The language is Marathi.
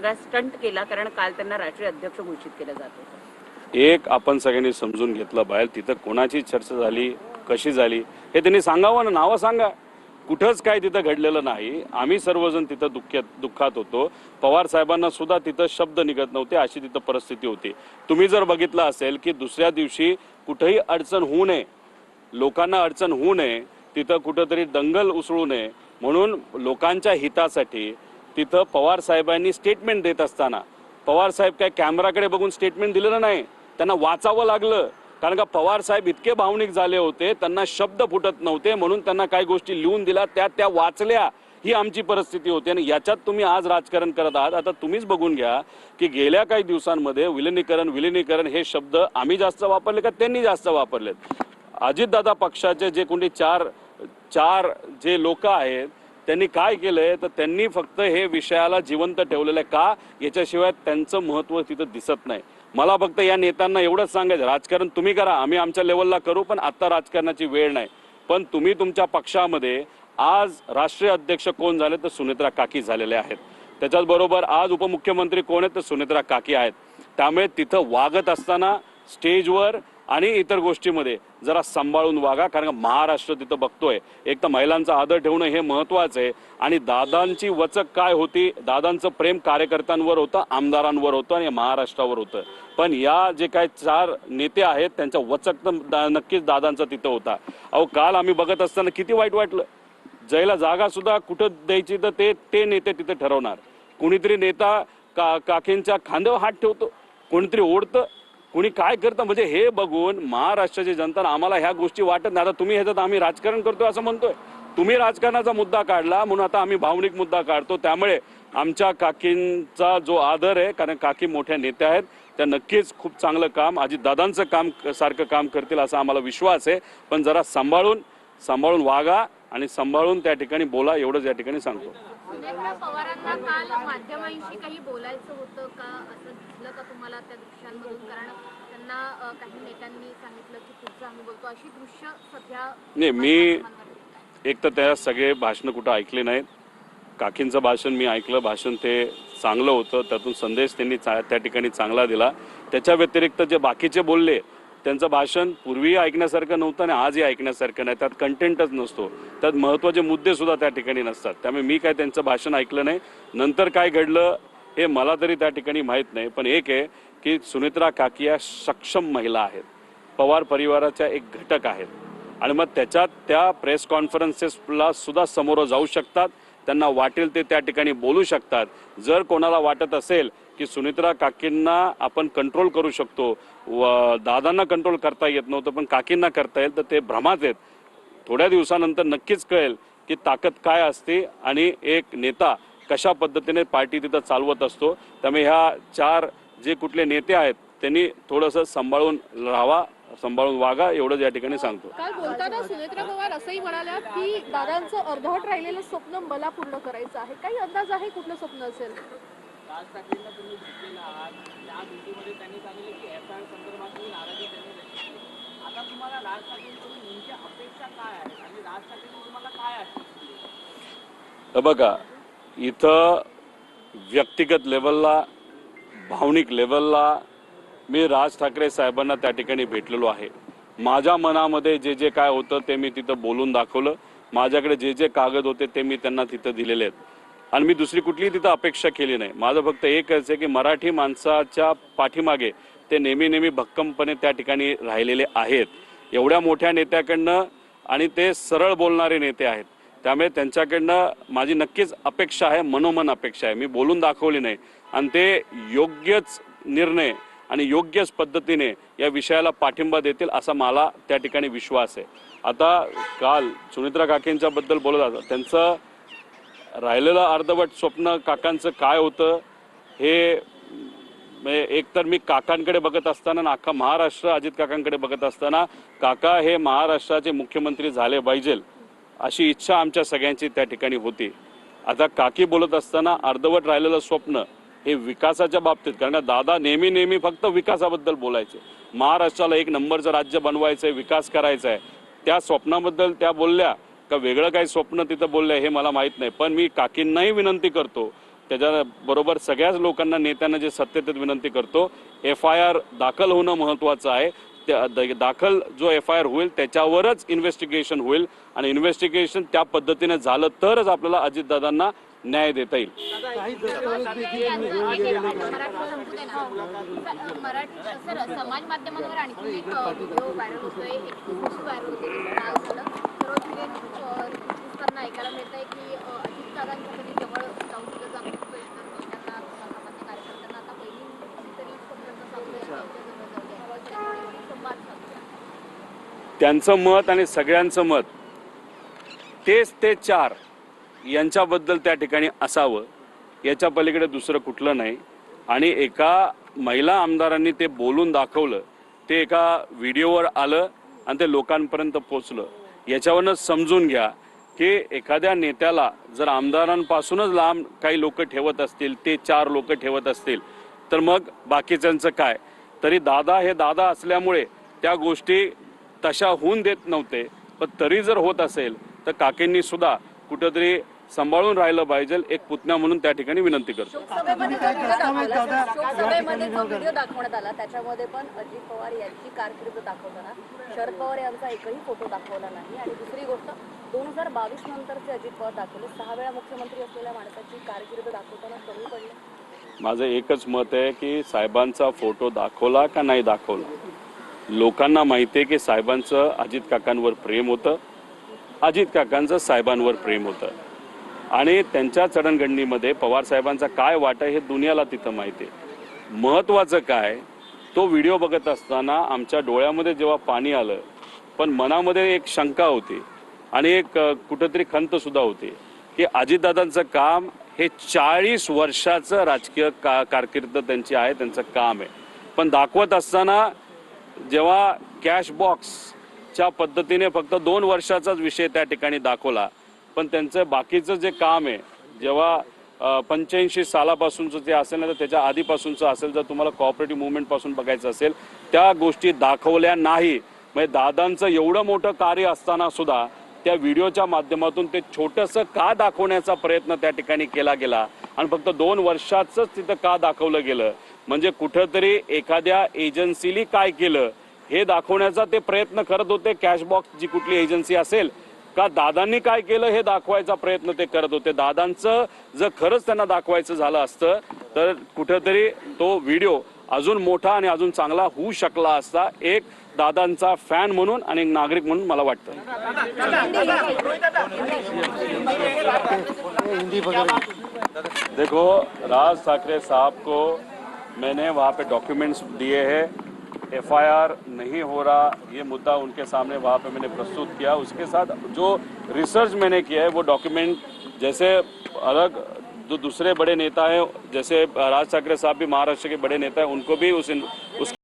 स्टंट केला, कारण काल त्यांना राष्ट्रीय अध्यक्ष घोषित केलं जात होतं. एक आपण सगळ्यांनी समजून घेतलं पाहिजे, तिथं कोणाची चर्चा झाली, कशी झाली हे त्यांनी सांगावं ना, नावं सांगा. कुठंच काय तिथं घडलेलं नाही. आम्ही सर्वजण तिथं दुःखात होतो. पवार साहेबांना सुद्धा तिथं शब्द निघत नव्हते, अशी तिथं परिस्थिती होती. तुम्ही जर बघितलं असेल की दुसऱ्या दिवशी कुठेही अडचण होऊ नये, लोकांना अडचण होऊ नये, तिथं कुठंतरी दंगल उसळू नये म्हणून लोकांच्या हितासाठी तिथं पवार साहेबांनी स्टेटमेंट देत असताना पवार साहेब काय कॅमेराकडे बघून स्टेटमेंट दिलेलं नाही, त्यांना वाचावं लागलं. कारण का पवार साहेब इतके भावनिक झाले होते, त्यांना शब्द फुटत नव्हते, म्हणून त्यांना काही गोष्टी लिहून दिल्या, त्या वाचल्या. ही आमची परिस्थिती होती. आणि याच्यात तुम्ही आज राजकारण करत आहात. आता तुम्हीच बघून घ्या की गेल्या काही दिवसांमध्ये विलिनीकरण हे शब्द आम्ही जास्त वापरले का त्यांनी जास्त वापरलेत. अजितदादा पक्षाचे जे कोणी चार जे लोक आहेत त्यांनी काय केलंय, तर त्यांनी फक्त हे विषयाला जिवंत ठेवलेलं आहे. का? याच्याशिवाय त्यांचं महत्त्व तिथं दिसत नाही. मला फक्त या नेत्यांना एवढंच सांगायचं, राजकारण तुम्ही करा, आम्ही आमच्या लेवलला करू, पण आता राजकारणाची वेळ नाही. पण तुम्ही तुमच्या पक्षामध्ये आज राष्ट्रीय अध्यक्ष कोण झाले, तर सुनेत्रा काकी झालेले आहेत. त्याच्याचबरोबर आज उपमुख्यमंत्री कोण आहेत, तर सुनेत्रा काकी आहेत. त्यामुळे तिथं वागत असताना स्टेजवर आणि इतर गोष्टीमध्ये जरा सांभाळून वागा. कारण महाराष्ट्र तिथं बघतोय, एक तर महिलांचा आदर ठेवणं हे महत्त्वाचं आहे. आणि दादांची वचक काय होती, दादांचं प्रेम कार्यकर्त्यांवर होतं, आमदारांवर होतं आणि महाराष्ट्रावर होतं. पण या जे काय 4 नेते आहेत त्यांच्या वचक तर नक्कीच दादांचा तिथं होता. अहो काल आम्ही बघत असताना किती वाईट वाटलं. जायला जागा सुद्धा कुठं द्यायची तर ते नेते तिथे ठरवणार. कोणीतरी नेता काकींच्या खांद्यावर हात ठेवतो, कोणीतरी ओढतं, कोणी काय करतं. म्हणजे हे बघून महाराष्ट्राची जनता आम्हाला ह्या गोष्टी वाटत नाही. आता तुम्ही ह्याच्यात आम्ही राजकारण करतोय असं म्हणतोय, तुम्ही राजकारणाचा मुद्दा काढला म्हणून आता आम्ही भावनिक मुद्दा काढतो. त्यामुळे आमच्या काकींचा जो आदर आहे, कारण काकी मोठ्या नेत्या आहेत, त्या नक्कीच खूप चांगलं काम अजितदादांचं काम सारखं काम करतील असा आम्हाला विश्वास आहे. पण जरा सांभाळून वागा आणि सांभाळून त्या ठिकाणी बोला, एवढंच या ठिकाणी सांगतो. पवारांना काल माध्यमांशी काही बोलायचं होतं का, असं दिसलं का तुम्हाला त्या दृश्यांमधून? कारण त्यांना काही नेत्यांनी सांगितलं की पुढचं आम्ही बोलतो, अशी दृश्य सध्या नाही. मी एक तर त्या सगळे भाषणं कुठं ऐकले नाहीत. काकींचं भाषण मी ऐकलं, भाषण ते चांगलं होतं, त्यातून संदेश त्यांनी त्या ठिकाणी चांगला दिला. त्याच्या व्यतिरिक्त जे बाकीचे बोलले त्यांचं भाषण पूर्वीही ऐकण्यासारखं नव्हतं आणि आजही ऐकण्यासारखं नाही. त्यात कंटेंटच नसतो, त्यात महत्त्वाचे मुद्दे सुद्धा त्या ठिकाणी नसतात. त्यामुळे मी काय त्यांचं भाषण ऐकलं नाही. नंतर काय घडलं हे मला तरी त्या ठिकाणी माहीत नाही. पण एक आहे की सुनेत्रा काकी या सक्षम महिला आहेत, पवार परिवाराच्या एक घटक आहेत. आणि मग त्याच्यात त्या प्रेस कॉन्फरन्सेसला सुद्धा समोर जाऊ शकतात, त्यांना वाटेल ते त्या ठिकाणी बोलू शकतात. जर कोणाला वाटत असेल की सुनेत्रा काकींना आपण कंट्रोल करू शकतो, दादांना कंट्रोल करता येत नव्हतं पण काकींना करता येईल, तर ते भ्रमात आहेत. थोड्या दिवसानंतर नक्कीच कळेल की ताकद काय असते आणि एक नेता कशा पद्धतीने पार्टी तिथं चालवत असतो. त्यामुळे ह्या 4 जे कुठले नेते आहेत त्यांनी थोडंसं सांभाळून राहावा, सांभाळून वागा, एवढंच या ठिकाणी सांगतो. काल बोलताना सुनेत्रा पवार असंही म्हणाल्या की दादांचं अर्धवट राहिलेलं स्वप्न मला पूर्ण करायचं आहे. काही अंदाज आहे कुठलं स्वप्न असेल? राज ठाकरेंना तुम्ही भेटलेला आहात, त्या भेटीमध्ये त्यांनी सांगितलं की एफआयआर संदर्भातली नाराजी त्यांनी व्यक्त केली. आता तुम्हाला राज ठाकरेंकडून नेमक्या अपेक्षा काय आहेत आणि राज ठाकरेंनी तुम्हाला काय आश्वासन दिलं? बघा, इथं व्यक्तिगत लेवलला, भावनिक लेवलला मी राज ठाकरे साहेबांना त्या ठिकाणी भेटलेलो आहे. माझ्या मनामध्ये जे जे काय होतं ते मी तिथं बोलून दाखवलं. माझ्याकडे जे जे कागद होते ते मी त्यांना तिथं दिलेले आहेत. आणि मी दुसरी कुठलीही तिथं अपेक्षा केली नाही. माझं फक्त एकच आहे की मराठी माणसाच्या पाठीमागे ते नेहमी भक्कमपणे त्या ठिकाणी राहिलेले आहेत. एवढ्या मोठ्या नेत्याकडनं, आणि ते सरळ बोलणारे नेते आहेत, त्यामुळे त्यांच्याकडनं माझी नक्कीच अपेक्षा आहे, मनोमन अपेक्षा आहे. मी बोलून दाखवली नाही. आणि ते योग्यच निर्णय आणि योग्यच पद्धतीने या विषयाला पाठिंबा देतील असा मला त्या ठिकाणी विश्वास आहे. आता काल सुनेत्रा काकींच्याबद्दल बोलत होता, त्यांचं राहिलेलं अर्धवट स्वप्न काकांचं काय होतं हे एकतर मी काकांकडे बघत असताना, अख्खा महाराष्ट्र अजित काकांकडे बघत असताना, काका हे महाराष्ट्राचे मुख्यमंत्री झाले पाहिजे अशी इच्छा आमच्या सगळ्यांची त्या ठिकाणी होती. आता काकी बोलत असताना अर्धवट राहिलेलं स्वप्न हे विकासाच्या बाबतीत, कारण दादा नेहमी फक्त विकासाबद्दल बोलायचे, महाराष्ट्राला एक नंबरचं राज्य बनवायचं आहे, विकास करायचा आहे. त्या स्वप्नाबद्दल त्या बोलल्या का वेगळं काही स्वप्न तिथं बोललंय हे मला माहीत नाही. पण मी काकींनाही विनंती करतो त्याच्याबरोबर सगळ्याच लोकांना नेत्यांना जे सत्यतेत विनंती करतो, FIR दाखल होणं महत्त्वाचं आहे. दाखल जो FIR होईल त्याच्यावरच इन्व्हेस्टिगेशन होईल आणि इन्व्हेस्टिगेशन त्या पद्धतीने झालं तरच आपल्याला अजितदादांना न्याय देता येईल. मराठी सर समाज माध्यमांवर आणखी एक व्हिडिओ व्हायरल होतोय, एक फोटो व्हायरल होतोय काल झालं. सर्व ऐकायला मिळत आहे की अजितदादांच्या कधी जवळ जाऊन सुद्धा जाऊ शकतो नेत्यांना सामान्य कार्यकर्त्यांना आता पहिली तरी संवाद साधूया. त्यांचं मत आणि सगळ्यांचं मत तेच ते 4 यांच्याबद्दल त्या ठिकाणी असावं, याच्या पलीकडे दुसरं कुठलं नाही. आणि एका महिला आमदारांनी ते बोलून दाखवलं, ते एका व्हिडिओवर आलं आणि ते लोकांपर्यंत पोचलं. याच्यावरनं समजून घ्या की एखाद्या नेत्याला जर आमदारांपासूनच लांब काही लोक ठेवत असतील, ते 4 लोक ठेवत असतील, तर मग बाकीच्यांचं काय. तरी दादा हे दादा असल्यामुळे त्या गोष्टी तशा होऊन देत नव्हते. पण तरी जर होत असेल तर काकींनी सुद्धा कुठेतरी सांभाळून राहिलं पाहिजे, एक पुतण्या म्हणून त्या ठिकाणी विनंती करतो. शोकसभेमध्ये जो व्हिडिओ दाखवण्यात आला त्याच्यामध्ये पण अजित पवार यांची कारकीर्द दाखवताना शरद पवार यांचा एकही फोटो दाखवला नाही. आणि दुसरी गोष्ट 2022 नंतरचे अजित पवार दाखवले, 6 वेळा मुख्यमंत्री असलेल्या माणसाची कारकीर्द दाखवताना कमी पडले. माझं एकच मत आहे की साहेबांचा फोटो दाखवला का नाही दाखवला, लोकांना माहिती आहे की साहेबांचं अजित काकांवर प्रेम होतं, अजित काकांचं साहेबांवर प्रेम होतं. आणि त्यांच्या जडणघडणीमध्ये पवार साहेबांचा काय वाटा हे दुनियाला तिथं माहिती आहे. महत्त्वाचं काय, तो व्हिडिओ बघत असताना आमच्या डोळ्यामध्ये जेव्हा पाणी आलं, पण मनामध्ये एक शंका होती आणि एक कुठंतरी खंतसुद्धा होती की अजितदादांचं काम हे 40 वर्षाचं राजकीय कारकीर्द त्यांची आहे, त्यांचं काम आहे. पण दाखवत असताना जेव्हा कॅश बॉक्सच्या पद्धतीने फक्त 2 वर्षाचाच विषय त्या ठिकाणी दाखवला, पण त्यांचं बाकीचं जे काम आहे जेव्हा 85 सालापासूनचं जे असेल ना, तर त्याच्या आधीपासूनचं असेल, जर तुम्हाला कोऑपरेटिव्ह मुवमेंटपासून बघायचं असेल, त्या गोष्टी दाखवल्या नाही. म्हणजे दादांचं एवढं मोठं कार्य असताना सुद्धा त्या व्हिडिओच्या माध्यमातून ते छोटंसं का दाखवण्याचा प्रयत्न त्या ठिकाणी केला गेला आणि फक्त 2 वर्षाचंच तिथं का दाखवलं गेलं. म्हणजे कुठंतरी एखाद्या एजन्सीनी काय केलं हे दाखवण्याचा ते प्रयत्न करत होते, कॅशबॉक्स जी कुठली एजन्सी असेल, का दादांनी काय केलं हे दाखवायचा प्रयत्न ते करत होते. दादांचं जर खरंच त्यांना दाखवायचं झालं असतं तर कुठेतरी तो व्हिडिओ अजून मोठा आणि अजून चांगला होऊ शकला असता, एक दादांचा फॅन म्हणून आणि एक नागरिक म्हणून मला वाटतं. देखो, राज ठाकरे साहब को मैंने वहाँ पे डॉक्यूमेंट्स दिए हैं, FIR नहीं हो रहा ये मुद्दा उनके सामने वहाँ पे मैंने प्रस्तुत किया. उसके साथ जो रिसर्च मैंने किया है वो डॉक्यूमेंट, जैसे अलग जो दूसरे बड़े नेता हैं, जैसे राज ठाकरे साहब भी महाराष्ट्र के बड़े नेता हैं, उनको भी उस